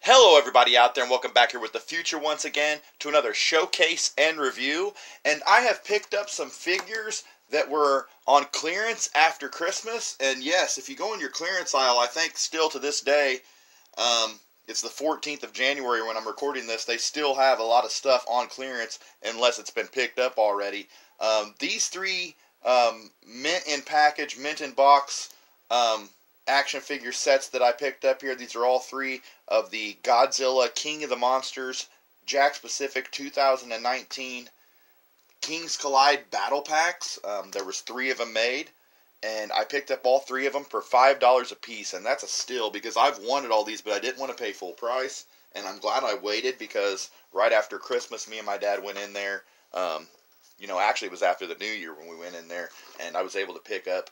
Hello everybody out there and welcome back here with the future once again to another showcase and review. And I have picked up some figures that were on clearance after Christmas. And yes, if you go in your clearance aisle, I think still to this day, it's the 14th of January when I'm recording this, they still have a lot of stuff on clearance unless it's been picked up already. These three mint in package, mint in box action figure sets that I picked up here. These are all three of the Godzilla King of the Monsters Jakks Pacific 2019 Kings Collide Battle Packs. There was three of them made, and I picked up all three of them for $5 a piece, and that's a steal because I've wanted all these, but I didn't want to pay full price, and I'm glad I waited because right after Christmas, me and my dad went in there. Actually it was after the New Year when we went in there, and I was able to pick up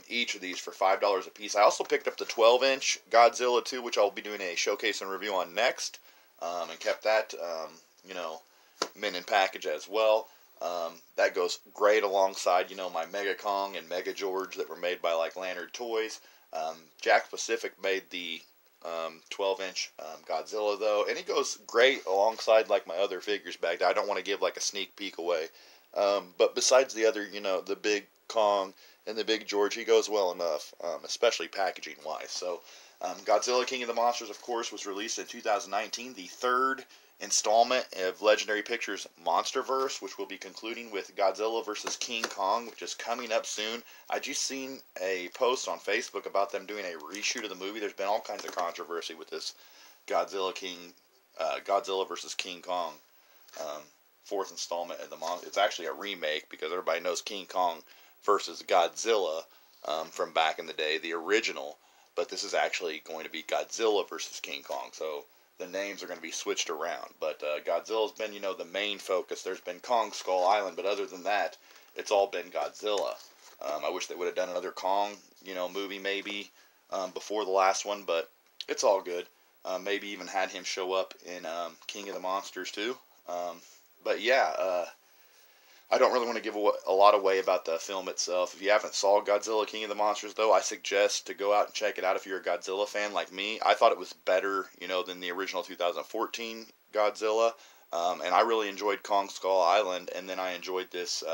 each of these for $5 a piece. I also picked up the 12-inch Godzilla too, which I'll be doing a showcase and review on next, and kept that, mint in package as well. That goes great alongside, my Mega Kong and Mega George that were made by like Lantern Toys. Jakks Pacific made the 12-inch Godzilla though, and it goes great alongside like my other figures back there. I don't want to give like a sneak peek away, but besides the other, the big Kong and the big George, he goes well enough, especially packaging wise. So Godzilla King of the Monsters, of course, was released in 2019, the third installment of Legendary Pictures Monsterverse, which will be concluding with Godzilla vs. King Kong, which is coming up soon. I just seen a post on Facebook about them doing a reshoot of the movie. There's been all kinds of controversy with this Godzilla vs. King Kong fourth installment of the monster. It's actually a remake because everybody knows King Kong versus Godzilla from back in the day, the original, but this is actually going to be Godzilla versus King Kong, so the names are going to be switched around, but Godzilla's been, the main focus. There's been Kong Skull Island, but other than that, it's all been Godzilla. I wish they would have done another Kong, movie maybe before the last one, but it's all good. Maybe even had him show up in King of the Monsters too. But yeah, I don't really want to give a lot away about the film itself. If you haven't saw Godzilla King of the Monsters, though, I suggest to go out and check it out if you're a Godzilla fan like me. I thought it was better, than the original 2014 Godzilla. And I really enjoyed Kong Skull Island, and then I enjoyed this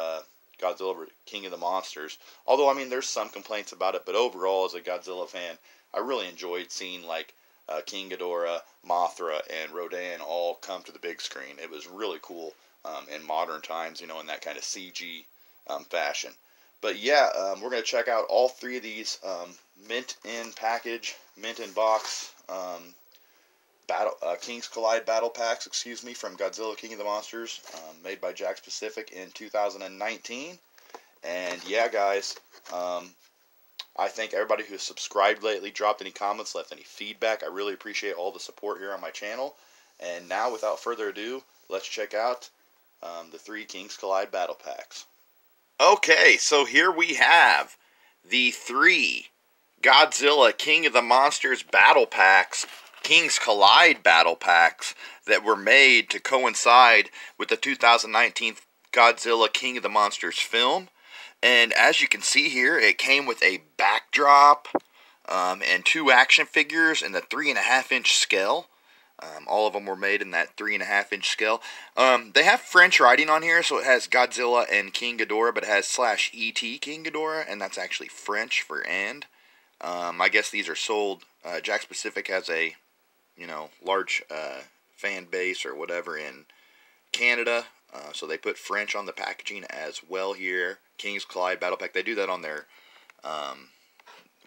Godzilla King of the Monsters. Although, there's some complaints about it, but overall, as a Godzilla fan, I really enjoyed seeing, like, King Ghidorah, Mothra, and Rodan all come to the big screen. It was really cool. In modern times, in that kind of CG fashion. But yeah, we're going to check out all three of these mint in package, mint in box, Kings Collide Battle Packs, from Godzilla King of the Monsters, made by Jakks Pacific in 2019. And yeah, guys, I thank everybody who's subscribed lately, dropped any comments, left any feedback. I really appreciate all the support here on my channel. And now, without further ado, let's check out the three Kings Collide Battle Packs. Okay, so here we have the three Godzilla King of the Monsters Battle Packs, Kings Collide Battle Packs, that were made to coincide with the 2019 Godzilla King of the Monsters film. And as you can see here, it came with a backdrop and two action figures in the 3.5-inch scale. All of them were made in that 3.5-inch scale. They have French writing on here, so it has Godzilla and King Ghidorah, but it has /ET King Ghidorah, and that's actually French for and. I guess these are sold. Jakks Pacific has a, large fan base or whatever in Canada, so they put French on the packaging as well here. Kings Collide Battle Pack. They do that on their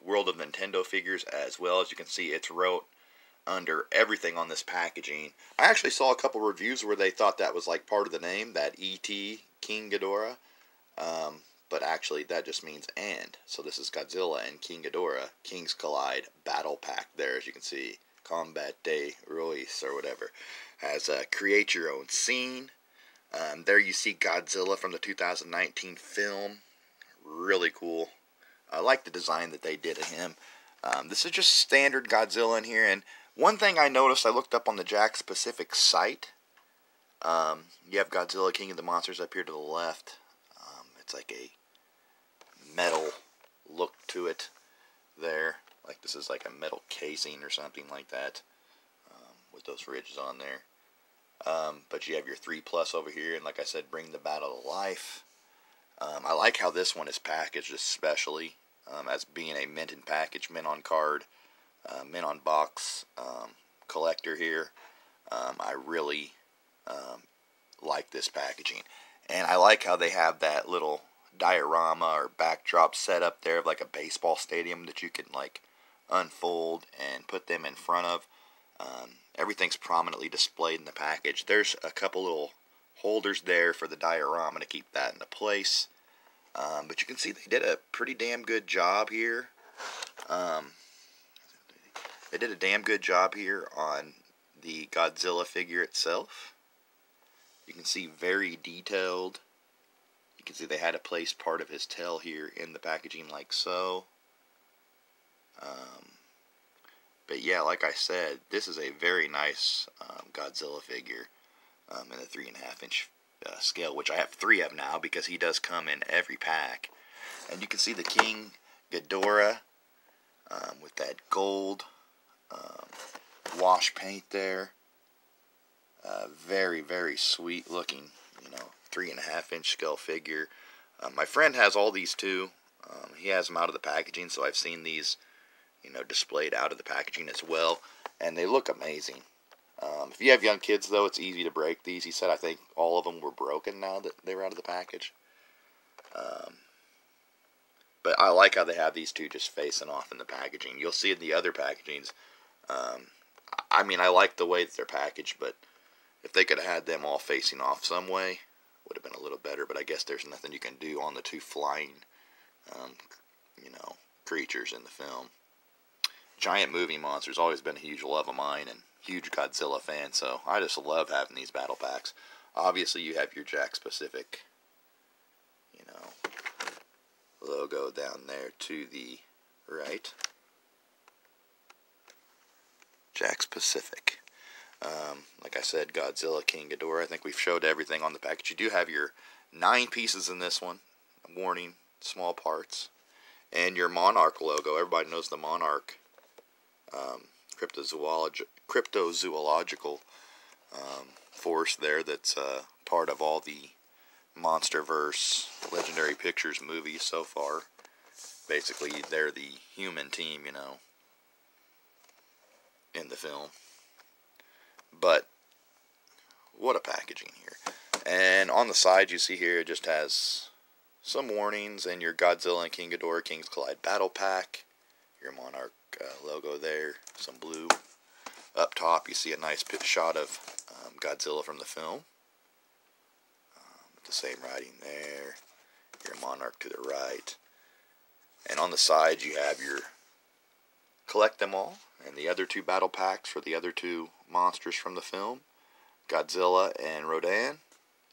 World of Nintendo figures as well. As you can see, it's wrote under everything on this packaging. I actually saw a couple reviews where they thought that was like part of the name, that E.T. King Ghidorah, but actually that just means and. So this is Godzilla and King Ghidorah, Kings Collide Battle Pack there, as you can see. Combat de Ruiz or whatever. Has create your own scene. There you see Godzilla from the 2019 film. Really cool. I like the design that they did of him. This is just standard Godzilla in here, and one thing I noticed, I looked up on the Jakks Pacific site. You have Godzilla King of the Monsters up here to the left. It's like a metal look to it there. Like this is like a metal casing or something like that. those ridges on there. But you have your 3+ over here, and like I said, bring the battle to life. I like how this one is packaged, especially as being a mint in package, mint on card, mint on box collector here. I really like this packaging, and I like how they have that little diorama or backdrop set up there of like a baseball stadium that you can like unfold and put them in front of. Everything's prominently displayed in the package. There's a couple little holders there for the diorama to keep that into place. But you can see they did a pretty damn good job here. They did a damn good job here on the Godzilla figure itself. You can see very detailed. You can see they had to place part of his tail here in the packaging like so. But yeah, like I said, this is a very nice Godzilla figure in the 3.5-inch scale, which I have 3 of now because he does come in every pack. And you can see the King Ghidorah with that gold wash paint there. Very, very sweet looking, 3.5-inch scale figure. My friend has all these too. He has them out of the packaging, so I've seen these, displayed out of the packaging as well, and they look amazing. If you have young kids, though, it's easy to break these. He said I think all of them were broken now that they were out of the package. But I like how they have these two just facing off in the packaging. You'll see in the other packagings. I like the way that they're packaged, but if they could have had them all facing off some way, would have been a little better. But I guess there's nothing you can do on the two flying, creatures in the film. Giant movie monsters, always been a huge love of mine, and huge Godzilla fan, so I just love having these battle packs. Obviously, you have your Jakks Pacific, logo down there to the right. Jakks Pacific. Like I said, Godzilla, King Ghidorah. I think we've showed everything on the package. You do have your 9 pieces in this one. Warning, small parts. And your Monarch logo. Everybody knows the Monarch cryptozoological force there that's part of all the MonsterVerse Legendary Pictures movies so far. Basically, they're the human team, in the film. But what a packaging here. And on the side, you see here, it just has some warnings and your Godzilla and King Ghidorah Kings Collide Battle Pack. Your Monarch logo there, some blue. Up top, you see a nice shot of Godzilla from the film. With the same writing there. Your Monarch to the right. And on the side, you have your Collect Them All and the other 2 battle packs for the other 2 monsters from the film. Godzilla and Rodan,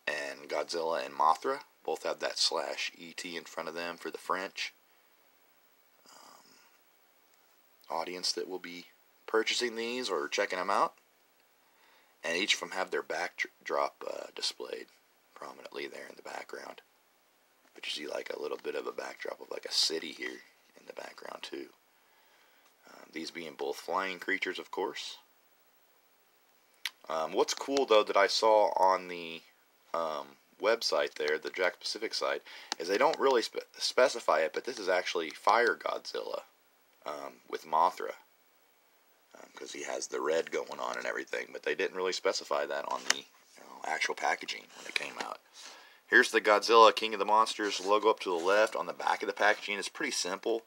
and Godzilla and Mothra. Both have that /ET in front of them for the French audience that will be purchasing these or checking them out. And each of them have their backdrop displayed prominently there in the background. But you see like a little bit of a backdrop of like a city here in the background too. These being both flying creatures, of course. What's cool, though, that I saw on the website there, the Jakks Pacific site, is they don't really specify it, but this is actually Fire Godzilla with Mothra. Because he has the red going on and everything, but they didn't really specify that on the actual packaging when it came out. Here's the Godzilla King of the Monsters logo up to the left. On the back of the packaging, it's pretty simple.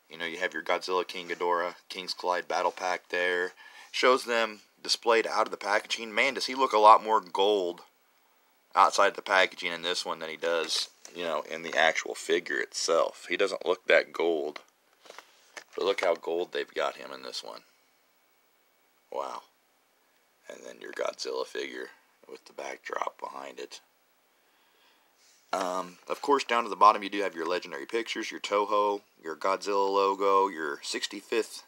You have your Godzilla, King Ghidorah, Kings Collide Battle Pack there. Shows them displayed out of the packaging. Man, does he look a lot more gold outside the packaging in this one than he does, in the actual figure itself. He doesn't look that gold. But look how gold they've got him in this one. Wow. And then your Godzilla figure with the backdrop behind it. Of course, down to the bottom you do have your Legendary Pictures, your Toho, your Godzilla logo, your 65th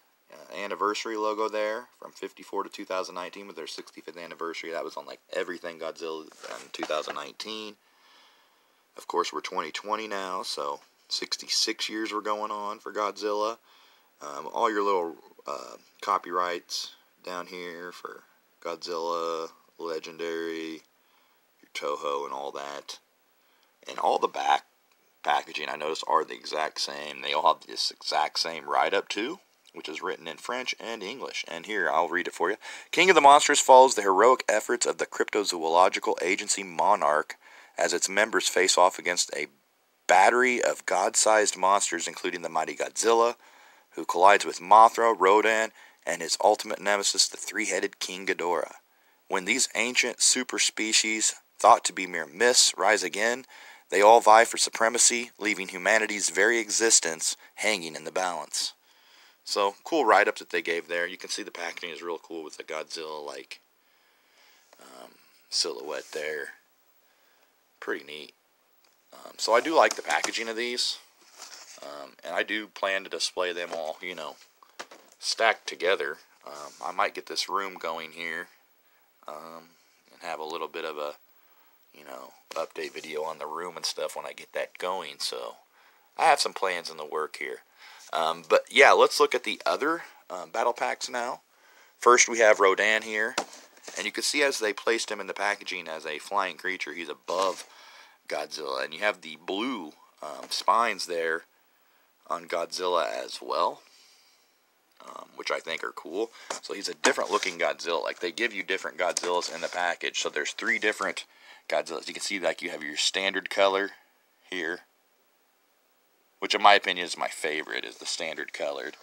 anniversary logo there from 54 to 2019 with their 65th anniversary. That was on like everything Godzilla in 2019. Of course, we're 2020 now, so 66 years were going on for Godzilla. All your little copyrights down here for Godzilla, Legendary, your Toho, and all that. And all the back packaging, I noticed, are the exact same. They all have this exact same write-up too, which is written in French and English. And here, I'll read it for you. King of the Monsters follows the heroic efforts of the cryptozoological agency Monarch as its members face off against a battery of god-sized monsters, including the mighty Godzilla, who collides with Mothra, Rodan, and his ultimate nemesis, the three-headed King Ghidorah. When these ancient super species, thought to be mere myths, rise again, they all vie for supremacy, leaving humanity's very existence hanging in the balance. So, cool write-up that they gave there. You can see the packaging is real cool with the Godzilla-like silhouette there. Pretty neat. So I do like the packaging of these. And I do plan to display them all, you know, stacked together. I might get this room going here and have a little bit of a, you know, update video on the room and stuff when I get that going. So I have some plans in the work here. But yeah, let's look at the other battle packs now. First we have Rodan here. And you can see as they placed him in the packaging as a flying creature, he's above Godzilla. And you have the blue spines there on Godzilla as well, which I think are cool. So he's a different looking Godzilla. Like, they give you different Godzillas in the package. So there's 3 different Godzillas. You can see, like, you have your standard color here, which in my opinion is my favorite, is the standard colored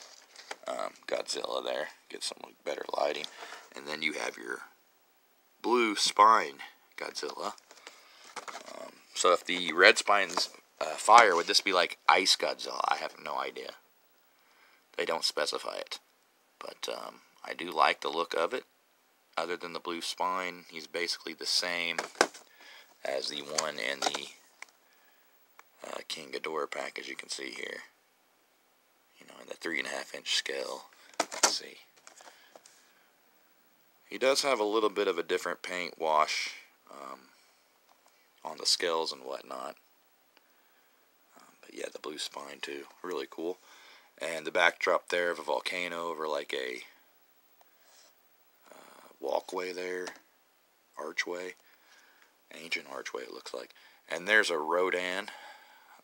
Godzilla there. Get some better lighting. And then you have your blue spine Godzilla. So if the red spine's fire, would this be like Ice Godzilla? I have no idea. They don't specify it. But I do like the look of it. Other than the blue spine, he's basically the same as the one in the King Ghidorah pack, as you can see here. You know, in the 3.5-inch scale. Let's see. He does have a little bit of a different paint wash on the scales and whatnot. But yeah, the blue spine too. Really cool. And the backdrop there of a volcano over like a walkway there. Archway. Ancient archway it looks like. And there's a Rodan.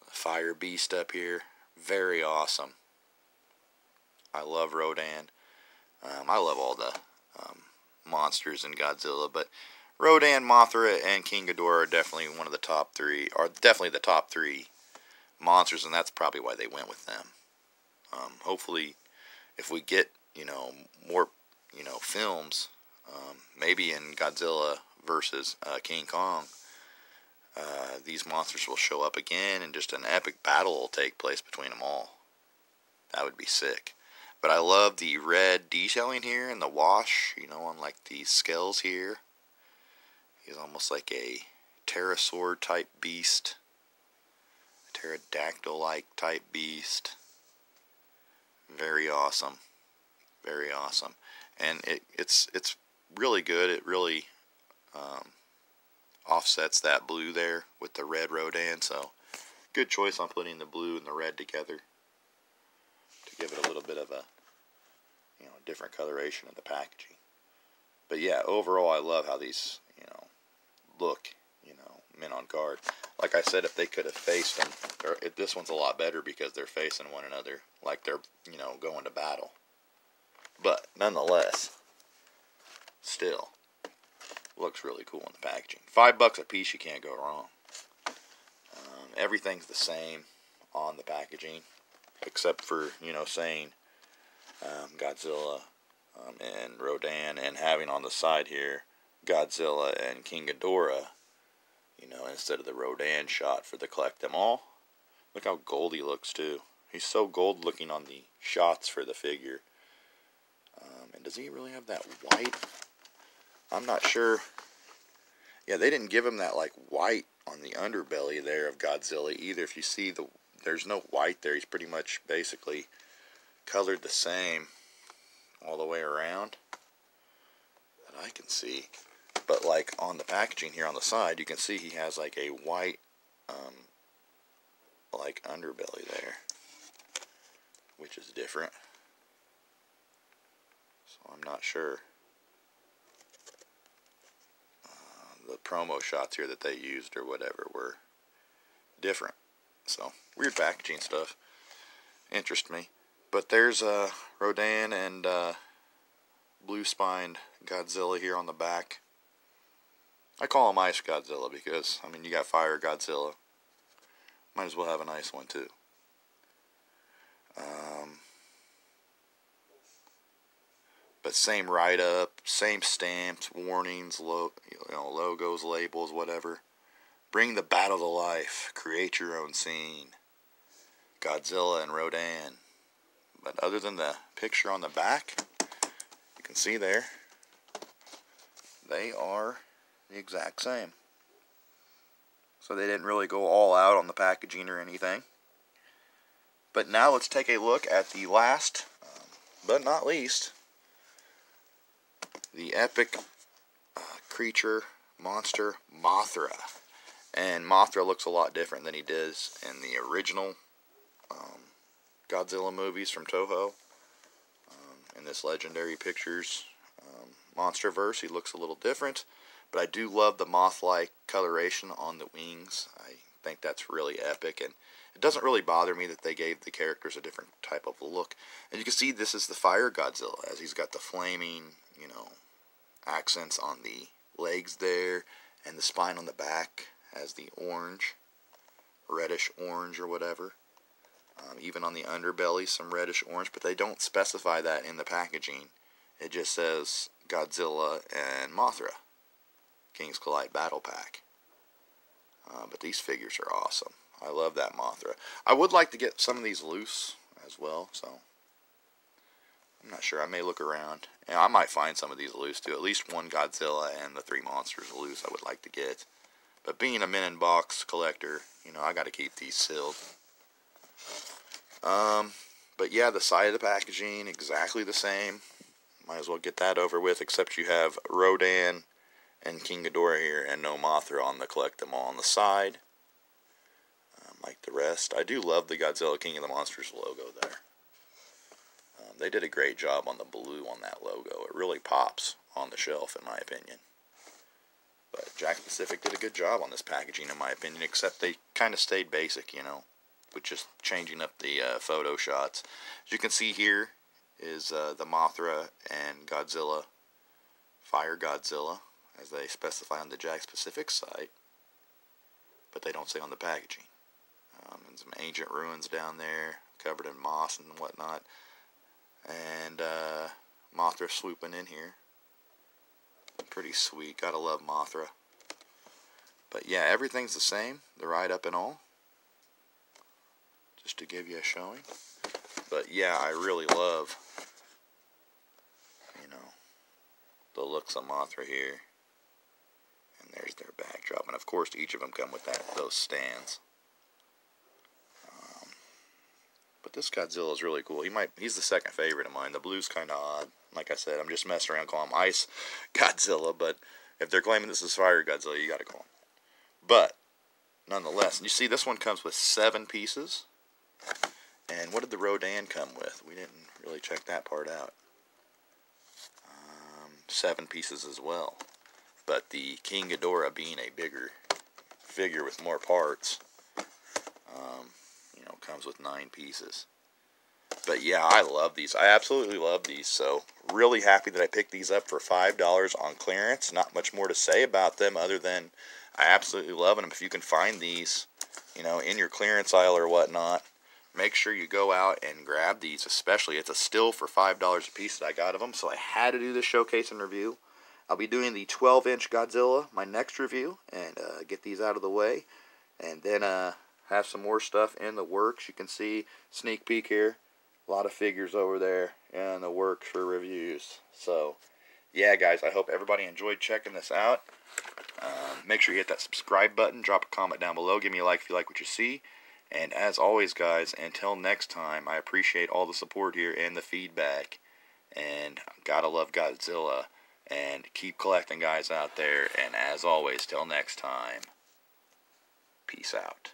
Fire beast up here. Very awesome. I love Rodan. I love all the monsters in Godzilla, but Rodan, Mothra, and King Ghidorah are definitely one of the top 3, are definitely the top 3 monsters, and that's probably why they went with them. Hopefully, if we get, you know, more, you know, films, maybe in Godzilla versus King Kong, these monsters will show up again, and just an epic battle will take place between them all. That would be sick. But I love the red detailing here and the wash, you know, on like these scales here. He's almost like a pterosaur type beast. Pterodactyl-like type beast. Very awesome. Very awesome. And it's really good. It really offsets that blue there with the red Rodan. So good choice on putting the blue and the red together to give it a little bit of a, you know, different coloration of the packaging. But yeah, overall I love how these, you know, look, you know, men on guard. Like I said, if they could have faced them, this one's a lot better because they're facing one another like they're, you know, going to battle. But nonetheless, still looks really cool in the packaging. $5 a piece, you can't go wrong. Everything's the same on the packaging, except for, you know, saying Godzilla and Rodan, and having on the side here Godzilla and King Ghidorah, you know, instead of the Rodan shot for the collect them all. Look how gold he looks too. He's so gold looking on the shots for the figure. And does he really have that white? I'm not sure. Yeah, they didn't give him that like white on the underbelly there of Godzilla either. If you see, there's no white there. He's pretty much basically colored the same all the way around that I can see. But like on the packaging here on the side, you can see he has like a white like underbelly there, which is different. So I'm not sure. promo shots here that they used or whatever were different. So, weird packaging stuff. Interest me. But there's Rodan and blue-spined Godzilla here on the back. I call him Ice Godzilla because, I mean, you got Fire Godzilla. Might as well have an ice one, too. But same write-up, same stamps, warnings, logos, labels, whatever. Bring the battle to life. Create your own scene. Godzilla and Rodan. But other than the picture on the back, you can see there, they are the exact same. So they didn't really go all out on the packaging or anything. But now let's take a look at the last, but not least, the epic creature, monster, Mothra. And Mothra looks a lot different than he does in the original Godzilla movies from Toho. In this Legendary Pictures Monsterverse, he looks a little different. But I do love the moth-like coloration on the wings. I think that's really epic. And it doesn't really bother me that they gave the characters a different type of look. And you can see this is the Fire Godzilla, as he's got the flaming, accents on the legs there, and the spine on the back has the orange, reddish orange or whatever. Even on the underbelly, some reddish orange, but they don't specify that in the packaging. It just says Godzilla and Mothra, Kings Collide Battle Pack. But these figures are awesome. I love that Mothra. I would like to get some of these loose as well, so I'm not sure. I may look around. And I might find some of these loose too. At least one Godzilla and the three monsters loose I would like to get. But being a Men in Box collector, I got to keep these sealed. But yeah, the side of the packaging, exactly the same. Might as well get that over with, except you have Rodan and King Ghidorah here, and no Mothra on the Collect Them All on the side. Like the rest. I do love the Godzilla King of the Monsters logo there. They did a great job on the blue on that logo. It really pops on the shelf, in my opinion. But Jakks Pacific did a good job on this packaging, in my opinion, except they kind of stayed basic, with just changing up the photo shots. As you can see here is the Mothra and Godzilla, Fire Godzilla, as they specify on the Jakks Pacific site, but they don't say on the packaging. And some ancient ruins down there, covered in moss and whatnot, and Mothra swooping in here. Pretty sweet, gotta love Mothra. But yeah, everything's the same, the write-up and all, just to give you a showing. But yeah, I really love, the looks of Mothra here. And there's their backdrop. And of course, each of them come with those stands. But this Godzilla is really cool. He's the second favorite of mine. The blue's kind of odd. Like I said, I'm just messing around calling him Ice Godzilla. But if they're claiming this is Fire Godzilla, you got to call him. But nonetheless, you see this one comes with 7 pieces. And what did the Rodan come with? We didn't really check that part out. 7 pieces as well. But the King Ghidorah being a bigger figure with more parts, comes with 9 pieces. But yeah, I love these. I absolutely love these. So really happy that I picked these up for $5 on clearance. Not much more to say about them other than I absolutely love them. If you can find these, in your clearance aisle or whatnot, make sure you go out and grab these. Especially, it's a still for $5 a piece that I got of them. So I had to do this showcase and review. I'll be doing the 12-inch Godzilla, my next review, and get these out of the way. And then have some more stuff in the works. You can see, sneak peek here, a lot of figures over there in the works for reviews. So, yeah, guys, I hope everybody enjoyed checking this out. Make sure you hit that subscribe button, drop a comment down below, give me a like if you like what you see. And as always, guys, until next time, I appreciate all the support here and the feedback. And gotta love Godzilla. And keep collecting, guys, out there. And as always, till next time, peace out.